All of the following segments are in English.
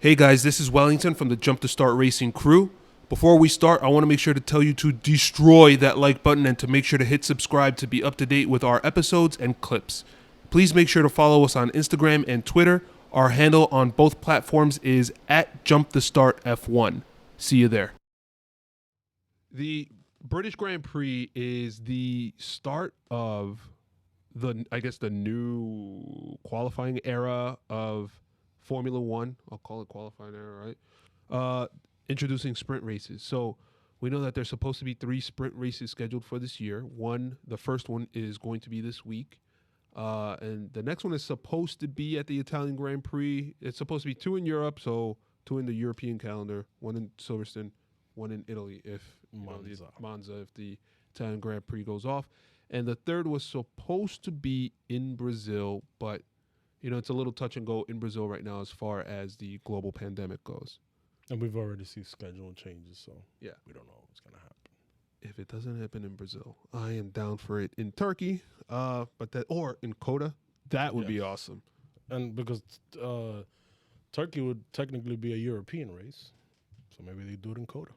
Hey guys, this is Wellington from the Jump to Start Racing crew. Before we start, I want to make sure to tell you to destroy that like button and to make sure to hit subscribe to be up to date with our episodes and clips. Please make sure to follow us on Instagram and Twitter. Our handle on both platforms is at JumpTheStartF1. See you there. The British Grand Prix is the start of the new qualifying era of Formula One. I'll call it qualifying era, right? Introducing sprint races. So we know that there's supposed to be 3 sprint races scheduled for this year. The first one is going to be this week. And the next one is supposed to be at the Italian Grand Prix. It's supposed to be 2 in Europe, so 2 in the European calendar, 1 in Silverstone, 1 in Italy if Monza, if the Italian Grand Prix goes off. And the third was supposed to be in Brazil, but it's a little touch and go in Brazil right now as far as the global pandemic goes. And we've already seen schedule changes, so yeah, we don't know what's going to happen. If it doesn't happen in Brazil, I am down for it in Turkey, or in Coda. That would be awesome. And because Turkey would technically be a European race, so maybe they do it in Coda.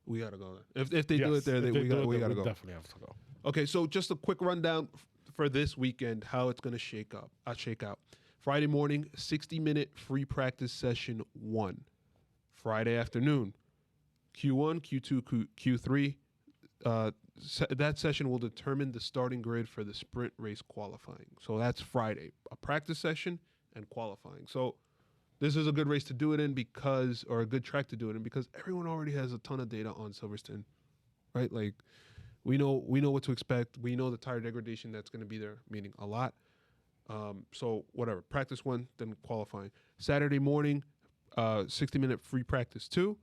We got to go there. If they do it there, we got to go. Definitely have to go. Okay, so just a quick rundown for this weekend, how it's going to shake out. Friday morning, 60-minute free practice session 1. Friday afternoon, Q1, Q2, Q3. That session will determine the starting grid for the sprint race qualifying. So that's Friday, a practice session and qualifying. So this is a good race to do it in or a good track to do it in because everyone already has a ton of data on Silverstone, right? Like we know what to expect. We know the tire degradation that's going to be there, meaning a lot. So whatever, practice 1, then qualifying. Saturday morning, 60-minute free practice 2.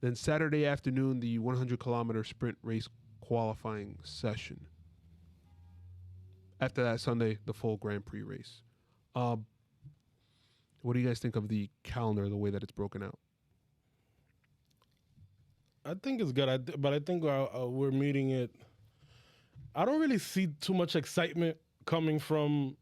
Then Saturday afternoon, the 100-kilometer sprint race qualifying session. After that, Sunday, the full Grand Prix race. What do you guys think of the calendar, the way that it's broken out? I think it's good, but I think we're meeting it. I don't really see too much excitement coming from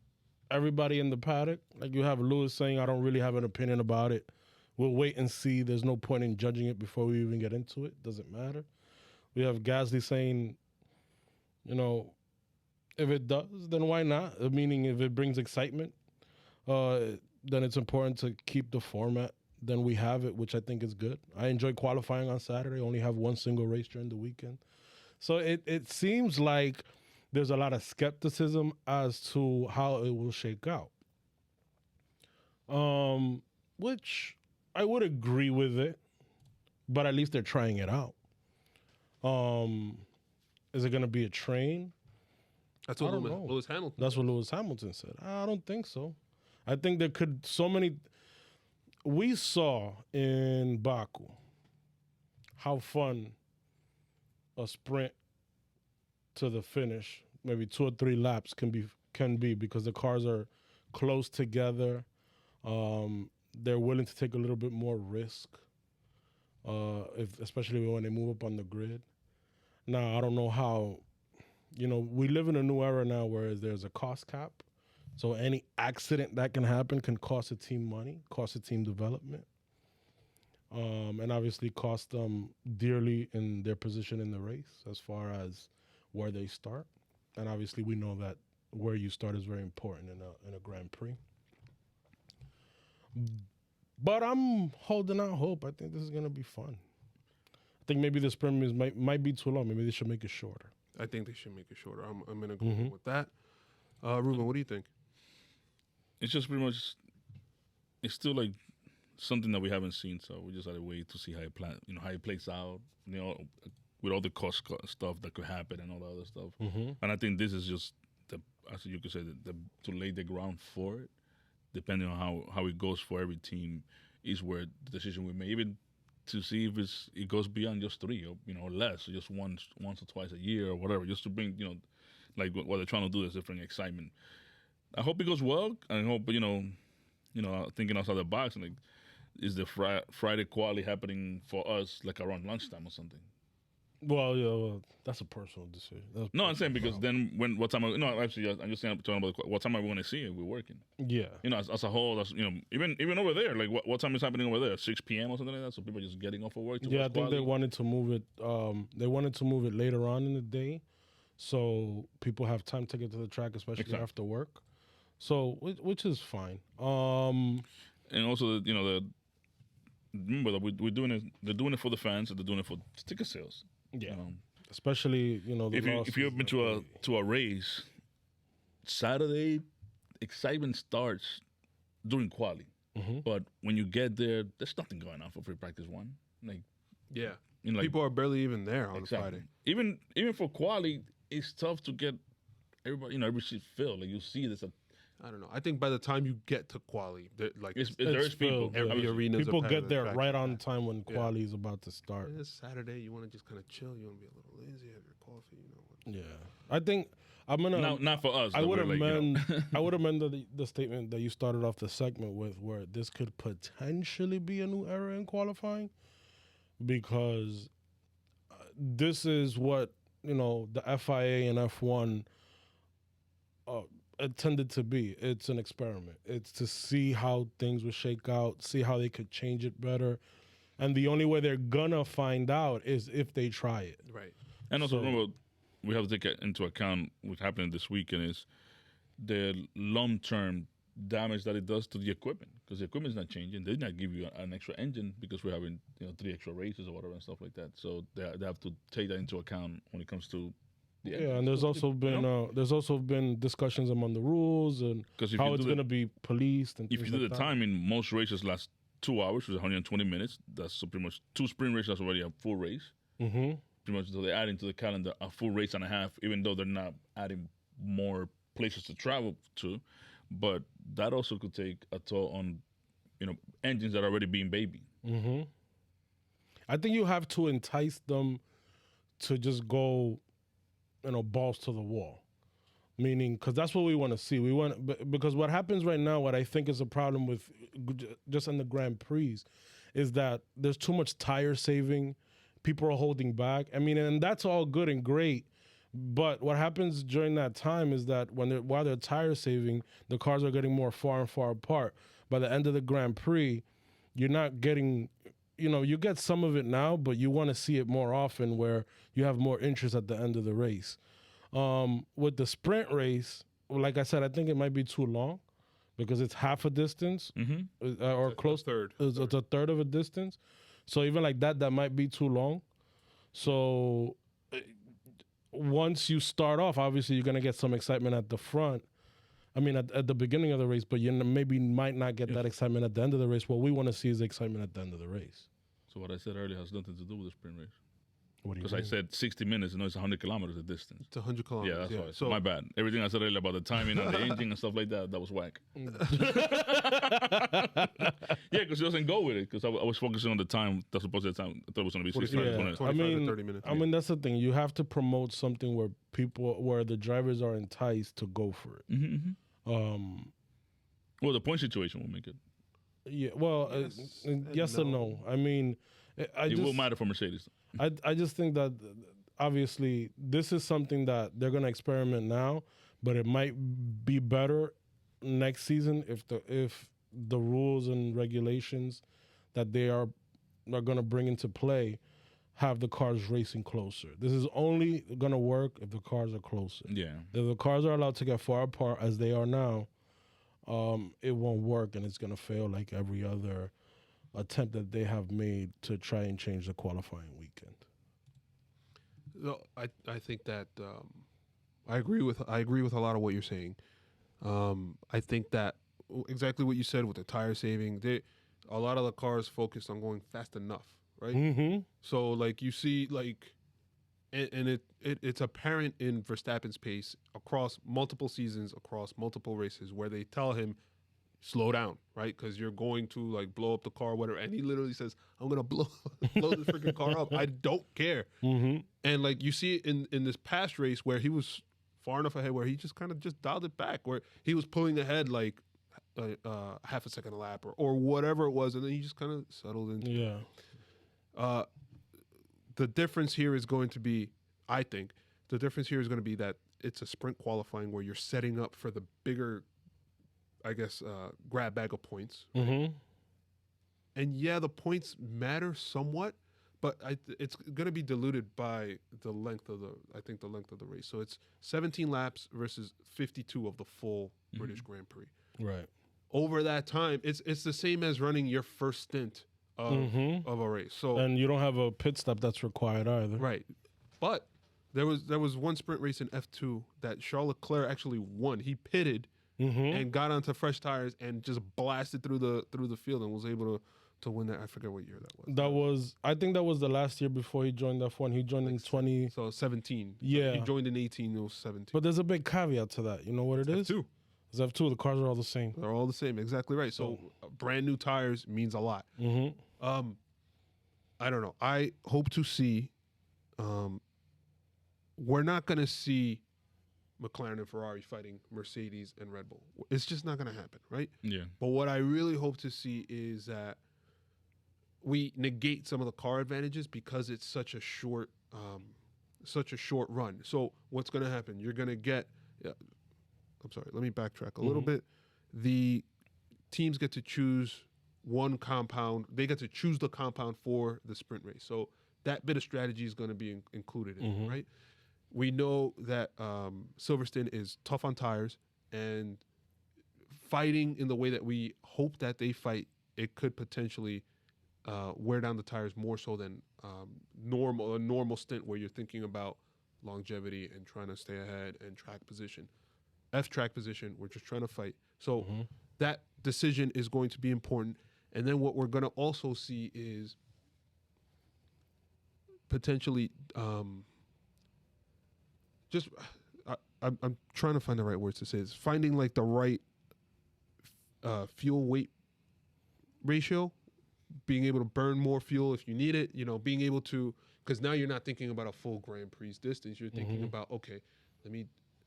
everybody in the paddock. Like you have Lewis saying, I don't really have an opinion about it. We'll wait and see. There's no point in judging it before we even get into it. Doesn't matter. We have Gasly saying, if it does, then why not? Meaning if it brings excitement, then it's important to keep the format. Then we have it, which I think is good. I enjoy qualifying on Saturday. Only have 1 single race during the weekend. So it seems like there's a lot of skepticism as to how it will shake out. Which I would agree with it, but at least they're trying it out. Is it going to be a train? That's what Lewis Hamilton. That's what Lewis Hamilton said. I don't think so. I think there could we saw in Baku how fun a sprint to the finish, maybe 2 or 3 laps can be because the cars are close together. They're willing to take a little bit more risk, especially when they move up on the grid. Now, I don't know how, we live in a new era now where there's a cost cap. So any accident that can happen can cost a team money, cost a team development, and obviously cost them dearly in their position in the race as far as where they start. And obviously we know that where you start is very important in a Grand Prix. But I'm holding out hope. I think this is going to be fun. I think maybe the sprint might be too long. Maybe they should make it shorter. I think they should make it shorter. I'm in agreement with that. Ruben, what do you think? It's just pretty much, it's still like something that we haven't seen. So we just had to wait to see how it plays out, with all the cost stuff that could happen and all the other stuff. Mm-hmm. And I think this is just, as you could say, to lay the ground for it, depending on how it goes for every team, is where the decision we make. Even to see if it goes beyond just 3 or less, or just once or twice a year or whatever, just to bring, like what they're trying to do is different excitement. I hope it goes well. I hope, thinking outside the box, and like, is the Friday quality happening for us like around lunchtime or something? Well, that's a personal decision. No, I'm saying because then what time? Actually, I'm just saying talking about what time I want to see it. We're working. Yeah. As a whole, that's even over there. Like what time is happening over there? 6 p.m. or something like that. So people are just getting off of work. I think they wanted to move it. They wanted to move it later on in the day, so people have time to get to the track, especially after work. So which is fine. And also, remember that we're doing it. They're doing it for the fans. And they're doing it for ticket sales. Yeah. Especially if you've been to a race, Saturday, excitement starts during quali. But when you get there, there's nothing going on for free practice one. People are barely even there on Friday. Even for quali, it's tough to get everybody. Every seat filled. Like you see, I don't know. I think by the time you get to quali, there is people. Every arena's people get there the right on time when quali is about to start. It's Saturday. You want to just kind of chill. You want to be a little lazy, have your coffee. Yeah, I think I'm gonna. Not for us. I would amend. I would amend the statement that you started off the segment with, where this could potentially be a new era in qualifying, because this is what the FIA and F1 intended to be. It's an experiment. It's to see how things will shake out, see how they could change it better, and the only way they're gonna find out is if they try it. Right. And also remember, we have to take into account what's happening this weekend is the long-term damage that it does to the equipment, because the equipment is not changing. They did not give you an extra engine because we're having 3 extra races or whatever and stuff like that. So they have to take that into account when it comes to the engine. And there's also been discussions among the rules and how it's going to be policed. And if you do the timing, most races last 2 hours, which is 120 minutes. That's so pretty much 2 sprint races. That's already a full race. Mm-hmm. Pretty much, so they add into the calendar a full race and a half, even though they're not adding more places to travel to. But that also could take a toll on, engines that are already being baby. Mm-hmm. I think you have to entice them to just go, balls to the wall. Meaning, because that's what we want to see. Because what happens right now, what I think is a problem with just in the Grand Prix, is that there's too much tire saving. People are holding back. And that's all good and great. But what happens during that time is that while they're tire saving, the cars are getting more far and far apart. By the end of the Grand Prix, you're not getting, you get some of it now, but you want to see it more often where you have more interest at the end of the race. With the sprint race, like I said, I think it might be too long because it's half a distance or close. Third. It's a third of a distance. So even like that might be too long. So once you start off, obviously you're going to get some excitement at the front. At the beginning of the race, but you might not get that excitement at the end of the race. What we want to see is excitement at the end of the race. So what I said earlier has nothing to do with the sprint race. What do you mean? Because I said 60 minutes, it's 100 kilometers a distance. It's 100 kilometers. Yeah, that's why. So my bad. Everything I said earlier about the timing and the engine and stuff like that was whack. Yeah, because it doesn't go with it. Because I was focusing on the time. That's supposed to be the time. I thought it was going to be 60 minutes. 25 to 30 minutes. That's the thing. You have to promote something where the drivers are enticed to go for it. Mm-hmm. Well, the point situation will make it. Yeah. Well, yes and no. It will matter for Mercedes. I just think that obviously this is something that they're going to experiment now, but it might be better next season if the rules and regulations that they are going to bring into play have the cars racing closer. This is only going to work if the cars are closer. Yeah. If the cars are allowed to get far apart as they are now, it won't work, and it's going to fail like every other attempt that they have made to try and change the qualifying weekend. No, I think that I agree with a lot of what you're saying. I think that exactly what you said with the tire saving, a lot of the cars focused on going fast enough, right? Mm-hmm. So like you see and it's apparent in Verstappen's pace across multiple seasons, across multiple races, where they tell him slow down, right? Because you're going to blow up the car, whatever. And he literally says, "I'm gonna blow this freaking car up. I don't care." Mm-hmm. And you see it in this past race where he was far enough ahead where he just kind of just dialed it back, where he was pulling ahead half a second a lap or whatever it was, and then he just kind of settled into. Yeah. the difference here is going to be, I think, the difference here is going to be that it's a sprint qualifying where you're setting up for the bigger, I guess, grab bag of points. Mm-hmm. And yeah, the points matter somewhat, but it's going to be diluted by the length of the race. So it's 17 laps versus 52 of the full British Grand Prix. Right. Over that time, it's the same as running your first stint of a race. So And you don't have a pit stop that's required either. right, but there was one sprint race in F2 that Charles Leclerc actually won. He pitted and got onto fresh tires and just blasted through the field and was able to win that. I forget what year that was. I think that was the last year before he joined F1. He joined in 20. So 17. Yeah. He joined in 18. It was 17. But there's a big caveat to that. You know what it is? F2. It's F2. The cars are all the same. They're all the same. Exactly right. So brand new tires means a lot. Mm-hmm. I don't know. I hope to see. We're not going to see McLaren and Ferrari fighting Mercedes and Red Bull. It's just not going to happen, right? Yeah. But what I really hope to see is that we negate some of the car advantages because it's such a short run. So what's going to happen? You're going to get. I'm sorry. Let me backtrack a little bit. The teams get to choose one compound. They get to choose the compound for the sprint race. So that bit of strategy is going to be included in it, right? We know that Silverstone is tough on tires, and fighting in the way that we hope that they fight, it could potentially wear down the tires more so than a normal stint where you're thinking about longevity and trying to stay ahead and track position. Track position, we're just trying to fight. So that decision is going to be important. And then what we're going to also see is potentially I'm trying to find the right words to say this. Finding like the right fuel weight ratio, being able to burn more fuel if you need it, being able to, because now you're not thinking about a full Grand Prix distance. You're thinking about, okay,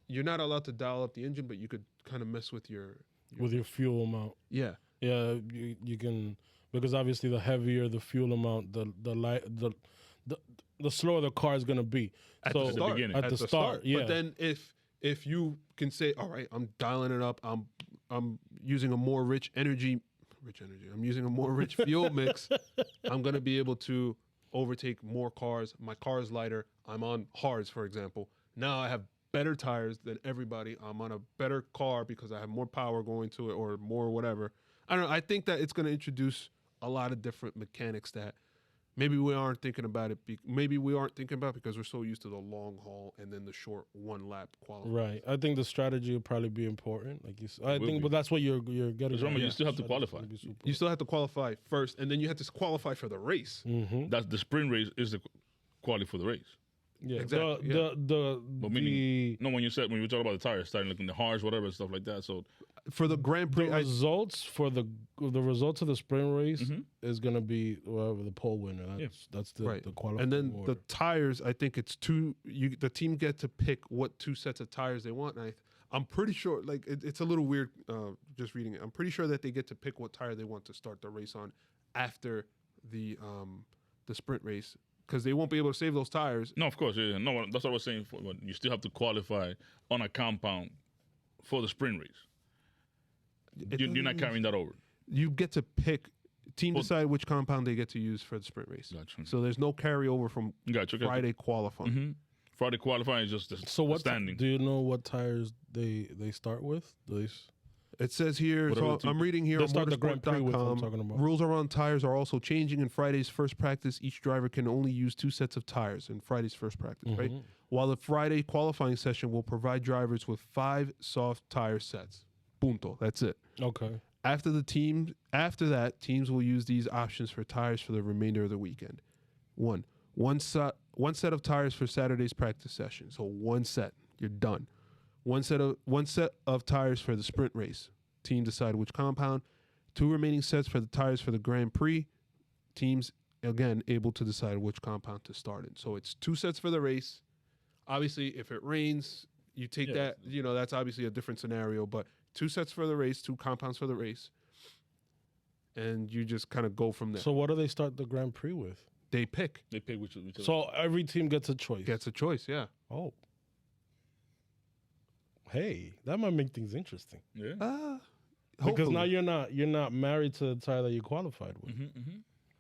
you're not allowed to dial up the engine, but you could kind of mess with your fuel amount. Yeah. Yeah, you can, because obviously the heavier the fuel amount, the slower the car is going to be. At the start. At the start, yeah. But then if you can say, all right, I'm dialing it up, I'm using a more rich energy, I'm using a more rich fuel mix, I'm going to be able to overtake more cars. My car is lighter. I'm on hards, for example. Now I have better tires than everybody. I'm on a better car because I have more power going to it or more whatever. I don't know. I think that it's going to introduce a lot of different mechanics that maybe we aren't thinking about it. Maybe we aren't thinking about because we're so used to the long haul and then the short one lap qualifying. Right. I think the strategy will probably be important. Like you said, but that's what you're getting. Remember, you still have to qualify. You still have to qualify first, and then you have to qualify for the race. That's the sprint race is the quality for the race. Yeah, exactly. When you talk about the tires, starting looking the hards, whatever stuff like that. So for the Grand Prix, the results of the sprint race is going to be whoever the pole winner. That's the qualifying and then order. the tires. I think it's two. The team get to pick what two sets of tires they want. And I'm pretty sure. Like it's a little weird just reading it. I'm pretty sure that they get to pick what tire they want to start the race on after the sprint race. Because they won't be able to save those tires. No, of course. Yeah. No, that's what I was saying. You still have to qualify on a compound for the sprint race. You're not carrying that over. You get to pick. Team decide which compound they get to use for the sprint race. Gotcha. So there's no carryover from Friday qualifying. Friday qualifying is just the standing. Do you know what tires they start with? It says here, so I'm reading here on motorsport.com, rules around tires are also changing. In Friday's first practice, each driver can only use two sets of tires in Friday's first practice, right? While the Friday qualifying session will provide drivers with 5 soft tire sets. Punto. That's it. Okay. After that, teams will use these options for tires for the remainder of the weekend. One set of tires for Saturday's practice session. So one set. You're done. One set of tires for the sprint race. Team decide which compound. 2 remaining sets for the tires for the Grand Prix. Teams, again, able to decide which compound to start in. So it's 2 sets for the race. Obviously, if it rains, you take that. That's obviously a different scenario. But 2 sets for the race, 2 compounds for the race. And you just kind of go from there. So what do they start the Grand Prix with? They pick. They pick which So every team gets a choice. Gets a choice, yeah. Oh. Hey, that might make things interesting. Yeah. Because Hopefully. now you're not married to the tire that you qualified with.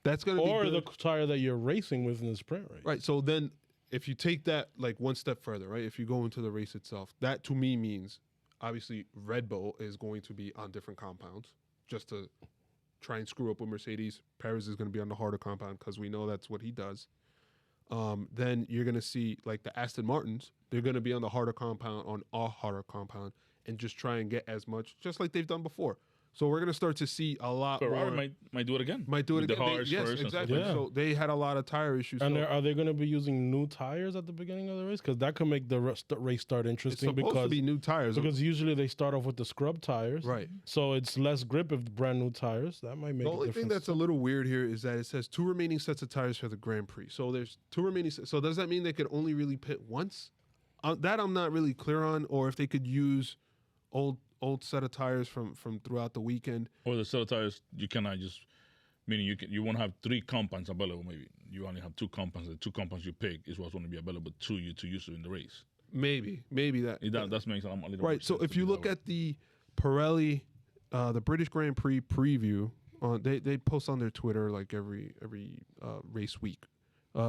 That's going to be Or good. the tire that you're racing with in the sprint race. Right. So then if you take that like one step further, right? If you go into the race itself, that to me means obviously Red Bull is going to be on different compounds just to try and screw up with Mercedes. Perez is going to be on the harder compound because we know that's what he does. Then you're going to see like the Aston Martins, they're going to be on the harder compound, on a harder compound, and just try and get as much, just like they've done before. So we're going to start to see a lot Ferrari more. might do it again. Might do it With again. The hards Yes, first exactly. Yeah. So they had a lot of tire issues. And so are they going to be using new tires at the beginning of the race? Because that could make the race start it's interesting. supposed to be new tires. Because usually they start off with the scrub tires. Right. So it's less grip if brand new tires. That might make The a only difference. thing that's a little weird here is that it says 2 remaining sets of tires for the Grand Prix. So there's 2 remaining. So does that mean they could only really pit once? That I'm not really clear on. Or if they could use old set of tires from throughout the weekend. Or the set of tires, you cannot just, meaning you won't have 3 compounds available. Maybe you only have 2 compounds. The 2 compounds you pick is what's going to be available to you to use in the race. Maybe that. That makes a little Right. So sense if to you do look that way. at the Pirelli, the British Grand Prix preview, they post on their Twitter like every race week.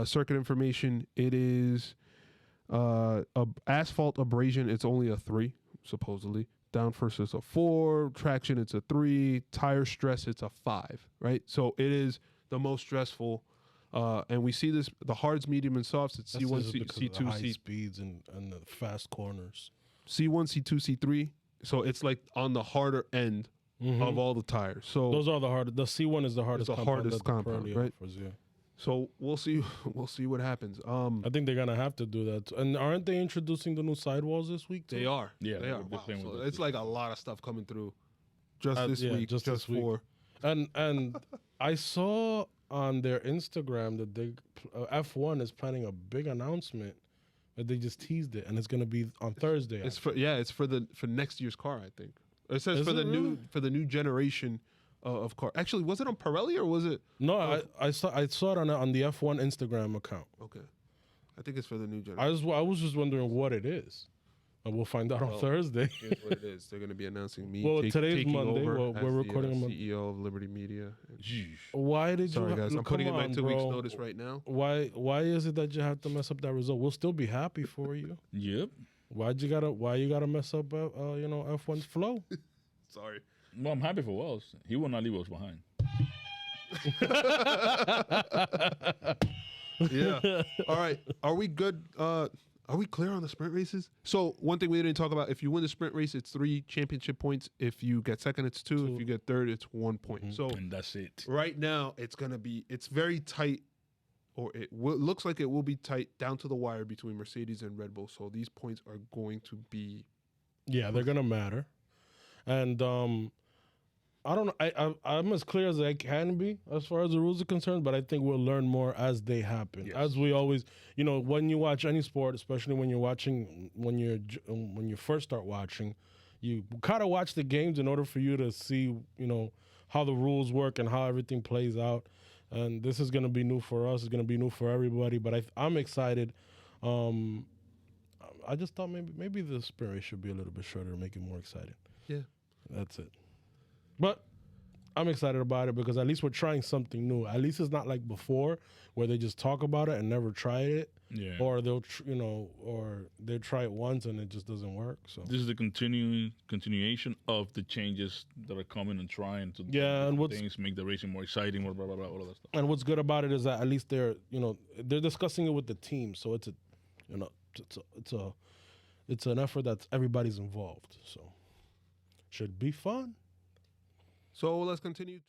Circuit information. It is asphalt abrasion. It's only a 3 supposedly. Downforce is a 4. Traction it's a 3. Tire stress it's a 5. Right. So it is the most stressful. And we see this the hards, medium, and softs. It's That's C1, just because of the C2, high speeds and the fast corners. C1, C2, C3. So it's like on the harder end of all the tires. So Those are the hardest. The C1 is the hardest. the compound hardest that the compound, Pirelli right? offers, yeah. so we'll see what happens. I think they're gonna have to do that. And aren't they introducing the new sidewalls this week? Too? They are. Yeah, they are. they're Wow. playing with So that it's this like a lot of stuff coming through just this yeah, week, just just this week. for And I saw on their Instagram that they F1 is planning a big announcement, but they just teased it, and it's gonna be on Thursday. it's for next year's car, I think. It says Is for it the new generation of car. Actually, was it on Pirelli or was it? No, I saw it on the F1 Instagram account. Okay, I think it's for the new generation. I was just wondering what it is. And we'll find out on Thursday. Here's what it is. They're going to be announcing me. Well, today's taking Monday. over Well, as we're the, recording on CEO of Liberty Media. Why did Sorry, you? guys. I'm come putting in my on, 2 weeks bro. notice right now. Why is it that you have to mess up that result? We'll still be happy for you. Yep. Why you gotta mess up F1's flow? Sorry. Well, I'm happy for Wells. He will not leave us behind. Yeah. All right. Are we good? Are we clear on the sprint races? So one thing we didn't talk about: if you win the sprint race, it's 3 championship points. If you get second, it's 2. If you get third, it's 1 point. So And that's it. right now, it's very tight, or looks like it will be tight down to the wire between Mercedes and Red Bull. So these points are going to be. Yeah, they're gonna matter. And I don't know. I'm as clear as I can be as far as the rules are concerned, but I think we'll learn more as they happen. Yes. As we always, when you watch any sport, especially when you first start watching, you kind of watch the games in order for you to see, how the rules work and how everything plays out. And this is going to be new for us. It's going to be new for everybody. But I'm excited. I just thought maybe the sprint race should be a little bit shorter to make it more exciting. Yeah. That's it. But I'm excited about it because at least we're trying something new. At least it's not like before where they just talk about it and never try it. Yeah. Or they'll try it once and it just doesn't work. So This is the continuation of the changes that are coming and trying to do and different things, make the racing more exciting, blah, blah, blah, blah, all of that stuff. and what's good about it is that at least they're discussing it with the team. So it's an effort that everybody's involved. So should be fun. So let's continue to.